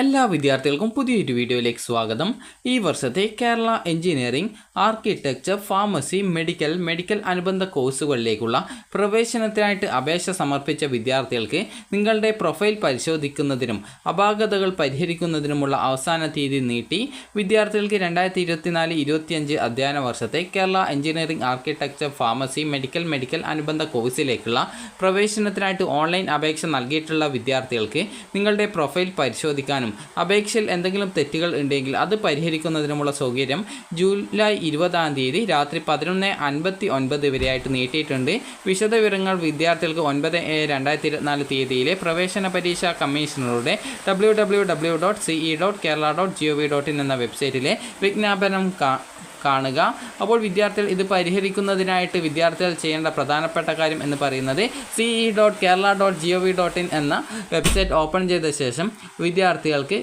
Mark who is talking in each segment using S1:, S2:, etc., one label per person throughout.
S1: എല്ലാ വിദ്യാർത്ഥികൾക്കും പുതിയൊരു വീഡിയോയിലേക്ക് സ്വാഗതം. ഈ വർഷത്തെ Kerala engineering, architecture, pharmacy, medical അനുബന്ധ കോഴ്സുകളിലേക്കുള്ള പ്രവേശനത്തിനായിട്ട് അപേക്ഷ സമർപ്പിച്ച വിദ്യാർത്ഥികൾക്ക് നിങ്ങളുടെ പ്രൊഫൈൽ പരിശോധിക്കുന്നതിനും അപാകതകൾ പരിഹരിക്കുന്നതിനുമുള്ള അവസാന തീയതി നീട്ടി. വിദ്യാർത്ഥികൾക്ക് 2024-25 അധ്യയന വർഷത്തെ Kerala engineering, architecture, pharmacy, medical അനുബന്ധ കോഴ്സിലേക്കുള്ള പ്രവേശനത്തിനായിട്ട് ഓൺലൈൻ അപേക്ഷ നൽകിയിട്ടുള്ള വിദ്യാർത്ഥികൾക്ക് നിങ്ങളുടെ പ്രൊഫൈൽ പരിശോധിക്കാനും അപേക്ഷയിൽ എന്തെങ്കിലും തെറ്റുകൾ ഉണ്ടെങ്കിൽ അത് പരിഹരിക്കുന്നതിനുമുള്ള സൗകര്യം ജൂലൈ 20-ാം തീയതി രാത്രി 11:59 വരെയായിട്ട് നീട്ടിയിട്ടുണ്ട്. വിശദവിവരങ്ങൾ വിദ്യാർത്ഥികൾക്ക് 9/7/2024 തീയതിയിലെ പ്രവേശന പരീക്ഷാ കമ്മീഷണറുടെ www.ce.kerala.gov.in എന്ന വെബ്സൈറ്റിലെ വിജ്ഞാപനം കാണുക. അപ്പോൾ വിദ്യാർത്ഥികൾ ഇത് പരിഹരിക്കുന്നതിനായിട്ട് വിദ്യാർത്ഥികൾ ചെയ്യേണ്ട പ്രധാനപ്പെട്ട കാര്യം എന്ന് പറയുന്നത് ce.kerala.gov.in എന്ന വെബ്സൈറ്റ് ഓപ്പൺ ചെയ്ത ശേഷം വിദ്യാർത്ഥികൾക്ക്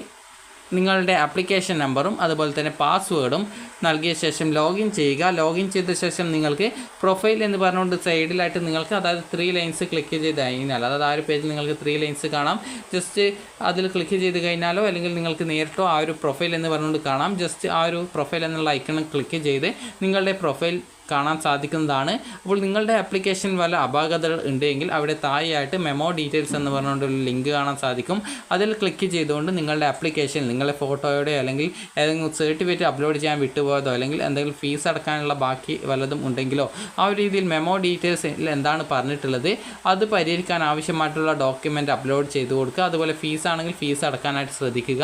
S1: നിങ്ങളുടെ ആപ്ലിക്കേഷൻ നമ്പറും അതുപോലെ തന്നെ പാസ്വേഡും നൽകിയ ശേഷം ലോഗിൻ ചെയ്യുക. ലോഗിൻ ചെയ്ത ശേഷം നിങ്ങൾക്ക് പ്രൊഫൈൽ എന്ന് പറഞ്ഞുകൊണ്ട് സൈഡിലായിട്ട് നിങ്ങൾക്ക് അതായത് 3 ലൈൻസ് ക്ലിക്ക് ചെയ്ത് കഴിഞ്ഞാൽ അതായത് ആ ഒരു പേജിൽ നിങ്ങൾക്ക് 3 ലൈൻസ് കാണാം. ജസ്റ്റ് അതിൽ ക്ലിക്ക് ചെയ്ത് കഴിഞ്ഞാലോ അല്ലെങ്കിൽ നിങ്ങൾക്ക് നേരിട്ടോ ആ ഒരു പ്രൊഫൈൽ എന്ന് പറഞ്ഞുകൊണ്ട് കാണാം. ജസ്റ്റ് ആ ഒരു പ്രൊഫൈൽ എന്നുള്ള ഐക്കൺ ക്ലിക്ക് ചെയ്ത് നിങ്ങളുടെ പ്രൊഫൈൽ കാണാൻ സാധിക്കുന്നതാണ്. അപ്പോൾ നിങ്ങളുടെ ആപ്ലിക്കേഷൻ വല്ല അപാകതകൾ ഉണ്ടെങ്കിൽ അവിടെ താഴെയായിട്ട് മെമോ ഡീറ്റെയിൽസ് എന്ന് പറഞ്ഞുകൊണ്ടൊരു ലിങ്ക് കാണാൻ സാധിക്കും. അതിൽ ക്ലിക്ക് ചെയ്തുകൊണ്ട് നിങ്ങളുടെ ആപ്ലിക്കേഷൻ നിങ്ങളുടെ ഫോട്ടോയുടെ അല്ലെങ്കിൽ ഏതെങ്കിലും സർട്ടിഫിക്കറ്റ് അപ്ലോഡ് ചെയ്യാൻ വിട്ടുപോയതോ അല്ലെങ്കിൽ എന്തെങ്കിലും ഫീസ് അടക്കാനുള്ള ബാക്കി വല്ലതും ഉണ്ടെങ്കിലോ ആ ഒരു രീതിയിൽ മെമോ ഡീറ്റെയിൽസ് എന്താണ് പറഞ്ഞിട്ടുള്ളത് അത് പരിഹരിക്കാൻ ആവശ്യമായിട്ടുള്ള ഡോക്യുമെൻ്റ് അപ്ലോഡ് ചെയ്ത് കൊടുക്കുക. അതുപോലെ ഫീസ് ആണെങ്കിൽ ഫീസ് അടക്കാനായിട്ട് ശ്രദ്ധിക്കുക.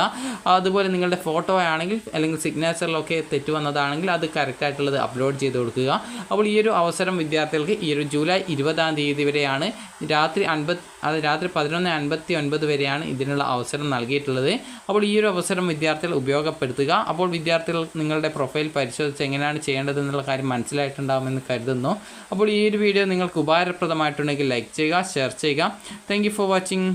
S1: അതുപോലെ നിങ്ങളുടെ ഫോട്ടോ ആണെങ്കിൽ അല്ലെങ്കിൽ സിഗ്നേച്ചറിലൊക്കെ തെറ്റ് വന്നതാണെങ്കിൽ അത് കറക്റ്റായിട്ടുള്ളത് അപ്ലോഡ് ചെയ്ത് കൊടുക്കുക. അപ്പോൾ ഈ ഒരു അവസരം വിദ്യാർത്ഥികൾക്ക് ഈ ഒരു ജൂലൈ 20-ാം തീയതി വരെയാണ് രാത്രി 11:59 വരെയാണ് ഇതിനുള്ള അവസരം നൽകിയിട്ടുള്ളത്. അപ്പോൾ ഈ ഒരു അവസരം വിദ്യാർത്ഥികൾ ഉപയോഗപ്പെടുത്തുക. അപ്പോൾ വിദ്യാർത്ഥികൾ നിങ്ങളുടെ പ്രൊഫൈൽ പരിശോധിച്ച് എങ്ങനെയാണ് ചെയ്യേണ്ടതെന്നുള്ള കാര്യം മനസ്സിലായിട്ടുണ്ടാകുമെന്ന് കരുതുന്നു. അപ്പോൾ ഈ ഒരു വീഡിയോ നിങ്ങൾക്ക് ഉപകാരപ്രദമായിട്ടുണ്ടെങ്കിൽ ലൈക്ക് ചെയ്യുക, ഷെയർ ചെയ്യുക. Thank you for watching.